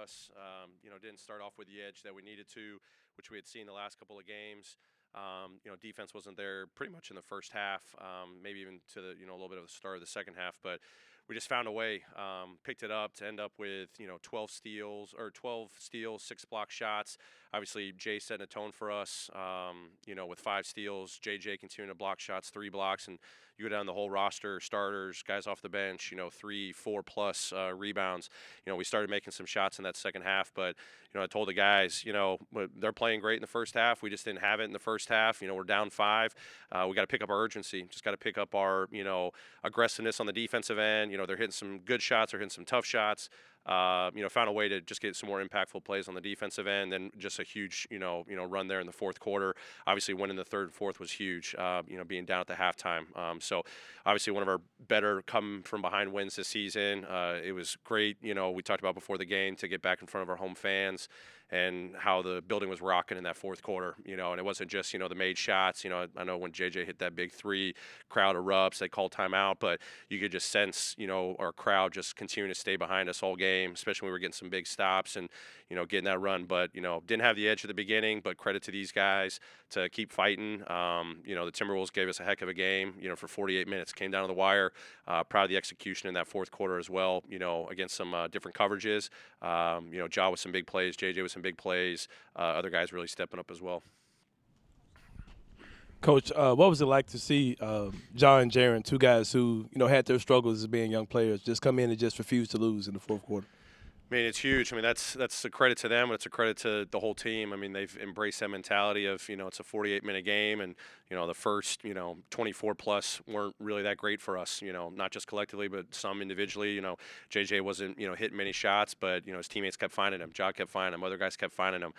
us. Didn't start off with the edge that we needed to, which we had seen the last couple of games. Defense wasn't there pretty much in the first half, maybe even to the a little bit of the start of the second half, but we just found a way, picked it up to end up with 12 steals, 6 block shots. Obviously, Jay setting a tone for us, with 5 steals. JJ continuing to block shots, 3 blocks, and you go down the whole roster, starters, guys off the bench, 3, 4+ rebounds. We started making some shots in that second half, but I told the guys, they're playing great in the first half. We just didn't have it in the first half. We're down 5. We got to pick up our urgency. Just got to pick up our, aggressiveness on the defensive end. They're hitting some good shots, they're hitting some tough shots. Found a way to just get some more impactful plays on the defensive end, and just a huge, run there in the fourth quarter. Obviously, winning the third and fourth was huge. Being down at the halftime. So, obviously, one of our better come from behind wins this season. It was great. We talked about before the game to get back in front of our home fans, and how the building was rocking in that fourth quarter. And it wasn't just the made shots. I know when JJ hit that big 3, crowd erupts. They called timeout, but you could just sense our crowd just continuing to stay behind us all game, especially when we were getting some big stops and getting that run. But didn't have the edge at the beginning. But credit to these guys to keep fighting. The Timberwolves gave us a heck of a game. For 48 minutes, came down to the wire. Proud of the execution in that fourth quarter as well. Against some different coverages. Ja with some big plays, JJ with some big plays. Other guys really stepping up as well. Coach, what was it like to see Ja and Jaren, two guys who had their struggles as being young players, just come in and just refuse to lose in the fourth quarter? I mean, it's huge. I mean, that's a credit to them. It's a credit to the whole team. I mean, they've embraced that mentality of, it's a 48-minute game, and, the first, 24 plus weren't really that great for us, not just collectively, but some individually. JJ wasn't, hitting many shots, but, his teammates kept finding him. Ja kept finding him. Other guys kept finding him.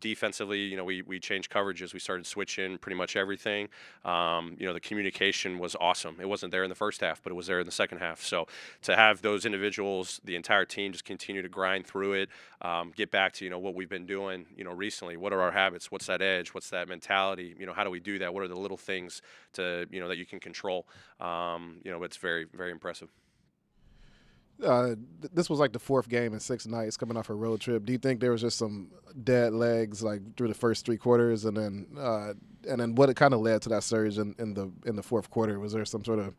Defensively, we changed coverages. We started switching pretty much everything. The communication was awesome. It wasn't there in the first half, but it was there in the second half. So to have those individuals, the entire team, just continue to grind through it, get back to what we've been doing recently. What are our habits? What's that edge? What's that mentality? How do we do that? What are the little things to that you can control? It's very, very impressive. This was like the 4th game in 6 nights coming off a road trip. Do you think there was just some dead legs like through the first 3 quarters, and then what it kind of led to that surge in the fourth quarter? Was there some sort of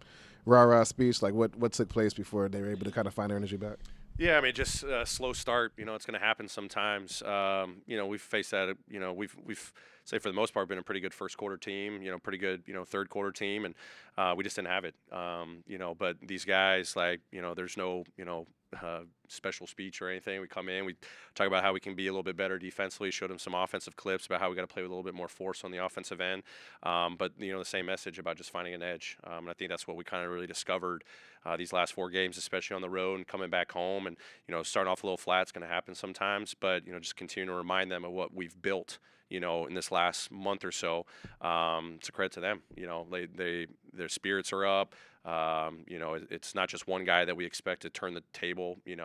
rah-rah speech? Like what took place before they were able to kind of find their energy back? Yeah, I mean, just a slow start. It's going to happen sometimes. We've faced that. We've say for the most part been a pretty good first quarter team. Pretty good third quarter team, and we just didn't have it. But these guys, like, there's no special speech or anything. We come in, we talk about how we can be a little bit better defensively. Showed them some offensive clips about how we got to play with a little bit more force on the offensive end. But the same message about just finding an edge. And I think that's what we kind of really discovered these last 4 games, especially on the road and coming back home. And starting off a little flat is going to happen sometimes, but just continue to remind them of what we've built. In this last month or so, it's a credit to them. Their spirits are up. It's not just one guy that we expect to turn the table. We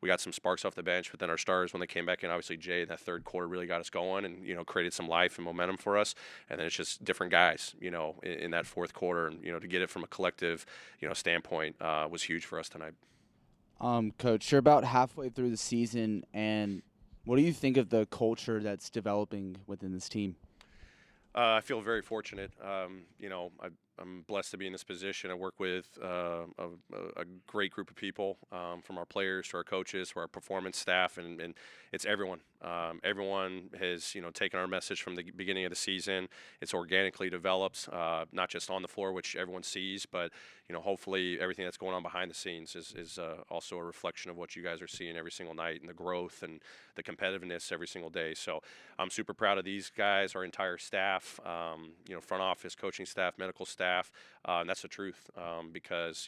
got some sparks off the bench, but then our stars, when they came back in, obviously Jay in that third quarter really got us going and created some life and momentum for us. And then it's just different guys, in that fourth quarter, and to get it from a collective, standpoint was huge for us tonight. Coach, you're about halfway through the season, and what do you think of the culture that's developing within this team? I feel very fortunate. I'm blessed to be in this position. I work with a great group of people, from our players to our coaches to our performance staff, and it's everyone. Everyone has taken our message from the beginning of the season. It's organically developed, not just on the floor, which everyone sees, but hopefully everything that's going on behind the scenes is also a reflection of what you guys are seeing every single night, and the growth and the competitiveness every single day. So I'm super proud of these guys, our entire staff, front office, coaching staff, medical staff. And that's the truth, because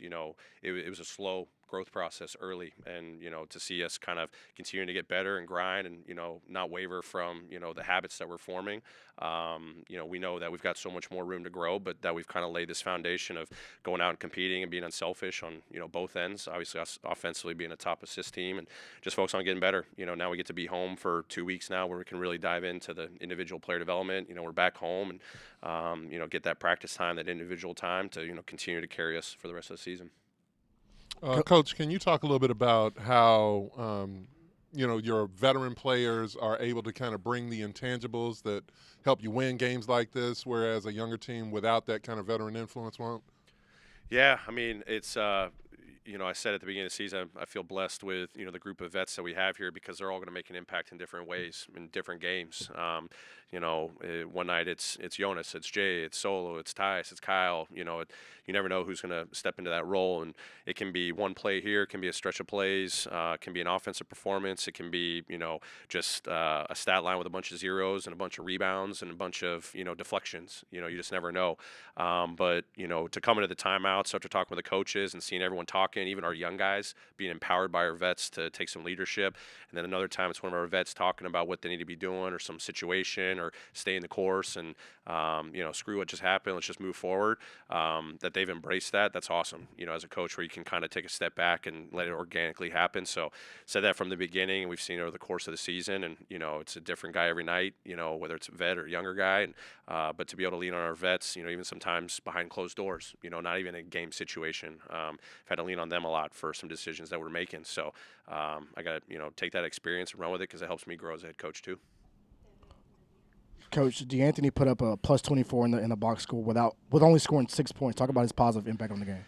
it was a slow growth process early, and to see us kind of continue to get better and grind, and not waver from the habits that we're forming. We know that we've got so much more room to grow, but that we've kind of laid this foundation of going out and competing and being unselfish on both ends. Obviously, us offensively being a top assist team, and just focus on getting better. Now we get to be home for 2 weeks now, where we can really dive into the individual player development. We're back home, and get that practice time, that individual time to continue to carry us for the rest of the season. Coach, can you talk a little bit about how your veteran players are able to kind of bring the intangibles that help you win games like this, whereas a younger team without that kind of veteran influence won't? Yeah, I mean, it's I said at the beginning of the season, I feel blessed with the group of vets that we have here because they're all going to make an impact in different ways in different games. One night it's Jonas, it's Jay, it's Solo, it's Tyus, it's Kyle. You never know who's going to step into that role, and it can be one play here, it can be a stretch of plays, it can be an offensive performance, it can be just a stat line with a bunch of zeros and a bunch of rebounds and a bunch of deflections. You just never know. But to come into the timeouts after talking with the coaches and seeing everyone talking, even our young guys being empowered by our vets to take some leadership, and then another time it's one of our vets talking about what they need to be doing or some situation or stay in the course and screw what just happened, let's just move forward. That they've embraced that's awesome. As a coach, where you can kind of take a step back and let it organically happen. So said that from the beginning, and we've seen it over the course of the season, and it's a different guy every night. Whether it's a vet or a younger guy, and but to be able to lean on our vets, even sometimes behind closed doors, not even a game situation. I've had to lean on them a lot for some decisions that we're making. So I got to take that experience and run with it because it helps me grow as a head coach too. Coach DeAnthony put up a plus 24 in the box score with only scoring 6 points. Talk about his positive impact on the game.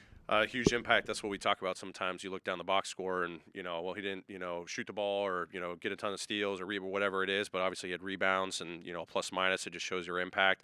Huge impact. That's what we talk about sometimes. You look down the box score and, he didn't, shoot the ball or, get a ton of steals or whatever it is, but obviously he had rebounds and, plus minus. It just shows your impact,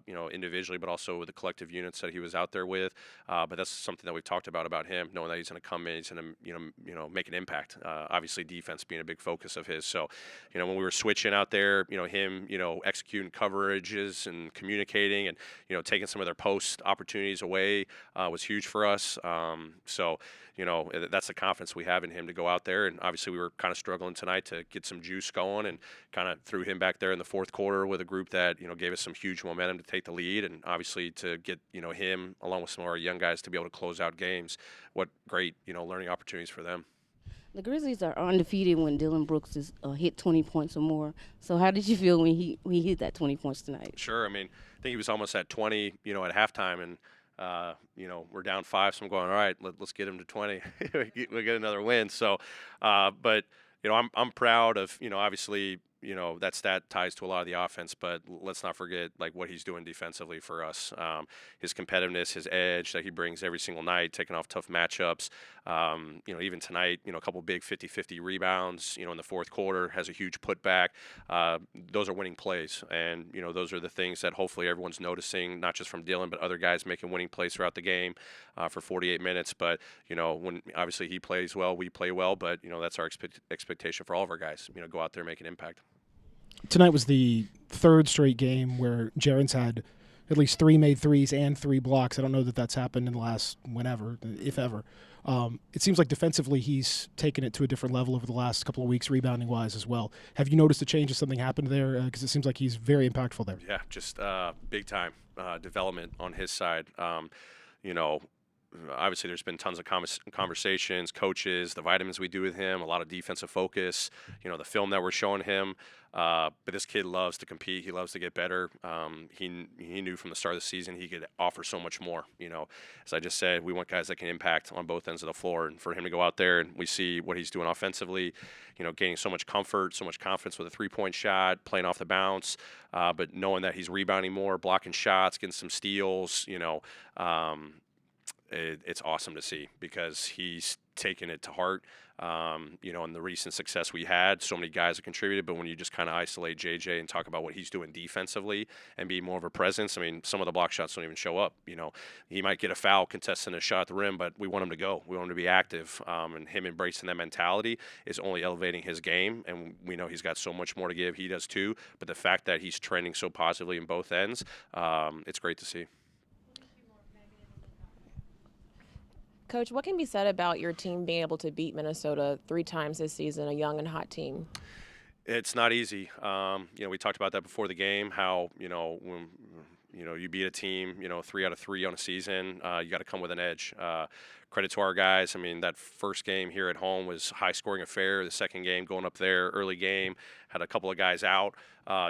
individually, but also with the collective units that he was out there with. But that's something that we've talked about him, knowing that he's going to come in, he's going to, make an impact. Obviously defense being a big focus of his. So, when we were switching out there, him, executing coverages and communicating and, taking some of their post opportunities away was huge for us. That's the confidence we have in him to go out there. And obviously we were kind of struggling tonight to get some juice going and kind of threw him back there in the fourth quarter with a group that, gave us some huge momentum to take the lead. And obviously to get, him along with some of our young guys to be able to close out games. What great, learning opportunities for them. The Grizzlies are undefeated when Dylan Brooks is hit 20 points or more. So how did you feel when he hit that 20 points tonight? Sure. I mean, I think he was almost at 20, at halftime, and we're down 5, so I'm going, all right, let's get him to 20. We'll get another win. So, but I'm proud of obviously that stat ties to a lot of the offense, but let's not forget like what he's doing defensively for us. His competitiveness, his edge that he brings every single night, taking off tough matchups. Even tonight, a couple big 50-50 rebounds. In the fourth quarter, has a huge putback. Those are winning plays, and those are the things that hopefully everyone's noticing, not just from Dylan, but other guys making winning plays throughout the game for 48 minutes. But when obviously he plays well, we play well. But that's our expectation for all of our guys. Go out there and make an impact. Tonight was the third straight game where Jaren's had at least 3 made threes and 3 blocks. I don't know that that's happened in the last whenever, if ever. It seems like defensively he's taken it to a different level over the last couple of weeks, rebounding-wise as well. Have you noticed a change? Has something happened there? Because it seems like he's very impactful there. Yeah, just big-time development on his side. Obviously there's been tons of conversations, coaches, the vitamins we do with him, a lot of defensive focus, the film that we're showing him. But this kid loves to compete. He loves to get better. He knew from the start of the season he could offer so much more. As I just said, we want guys that can impact on both ends of the floor. And for him to go out there and we see what he's doing offensively, gaining so much comfort, so much confidence with a three-point shot, playing off the bounce, but knowing that he's rebounding more, blocking shots, getting some steals, it's awesome to see because he's taken it to heart. And the recent success we had, so many guys have contributed, but when you just kind of isolate JJ and talk about what he's doing defensively and be more of a presence, I mean, some of the block shots don't even show up. He might get a foul contesting a shot at the rim, but we want him to go. We want him to be active. And him embracing that mentality is only elevating his game. And we know he's got so much more to give. He does too. But the fact that he's trending so positively in both ends, it's great to see. Coach, what can be said about your team being able to beat Minnesota 3 times this season, a young and hot team? It's not easy. We talked about that before the game, how, when, you beat a team, 3 out of 3 on a season, you got to come with an edge. credit to our guys. I mean, that first game here at home was high-scoring affair. The second game going up there, early game, had a couple of guys out,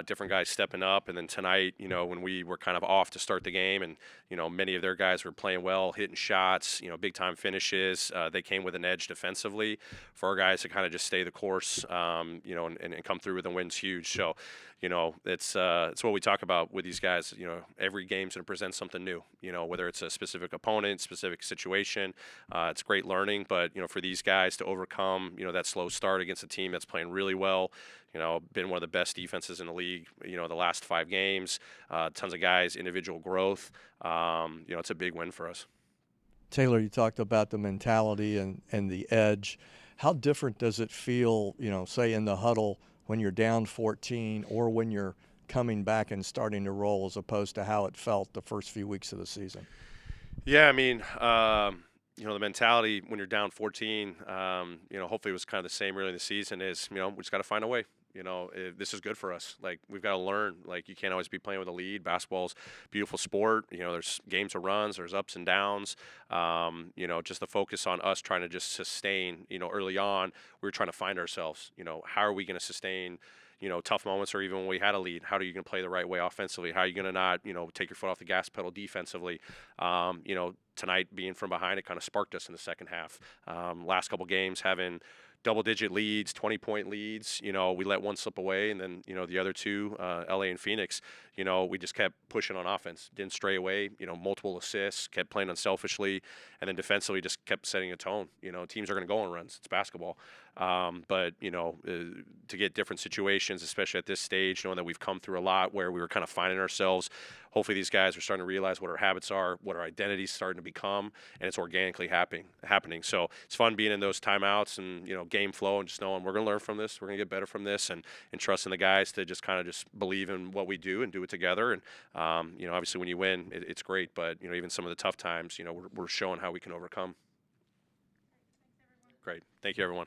different guys stepping up. And then tonight, when we were kind of off to start the game and, many of their guys were playing well, hitting shots, big-time finishes. They came with an edge defensively. For our guys to kind of just stay the course, and come through with a win's huge. So, it's what we talk about with these guys. Every game's going to present something new, whether it's a specific opponent, specific situation. It's great learning. But, for these guys to overcome, that slow start against a team that's playing really well, been one of the best defenses in the league, the last 5 games, tons of guys, individual growth. It's a big win for us. Taylor, you talked about the mentality and the edge. How different does it feel, say in the huddle when you're down 14 or when you're coming back and starting to roll as opposed to how it felt the first few weeks of the season? Yeah, I mean, the mentality when you're down 14, hopefully it was kind of the same early in the season is, we just got to find a way. This is good for us. Like, we've got to learn. Like, you can't always be playing with a lead. Basketball's a beautiful sport. There's games of runs. There's ups and downs. Just the focus on us trying to just sustain, early on, we were trying to find ourselves. How are we going to sustain, tough moments or even when we had a lead? How are you going to play the right way offensively? How are you going to not, take your foot off the gas pedal defensively? Tonight being from behind, it kind of sparked us in the second half. Last couple games having double-digit leads, 20-point leads. We let one slip away, and then, the other two, LA and Phoenix, we just kept pushing on offense. Didn't stray away, multiple assists, kept playing unselfishly, and then defensively just kept setting a tone. Teams are going to go on runs. It's basketball. But, to get different situations, especially at this stage, knowing that we've come through a lot where we were kind of finding ourselves, hopefully these guys are starting to realize what our habits are, what our identity's starting to become, and it's organically happening. So it's fun being in those timeouts and, game flow and just knowing we're going to learn from this, we're going to get better from this, and trusting the guys to just kind of just believe in what we do and do it together. And, obviously when you win, it's great, but, even some of the tough times, we're showing how we can overcome. Great. Thank you, everyone.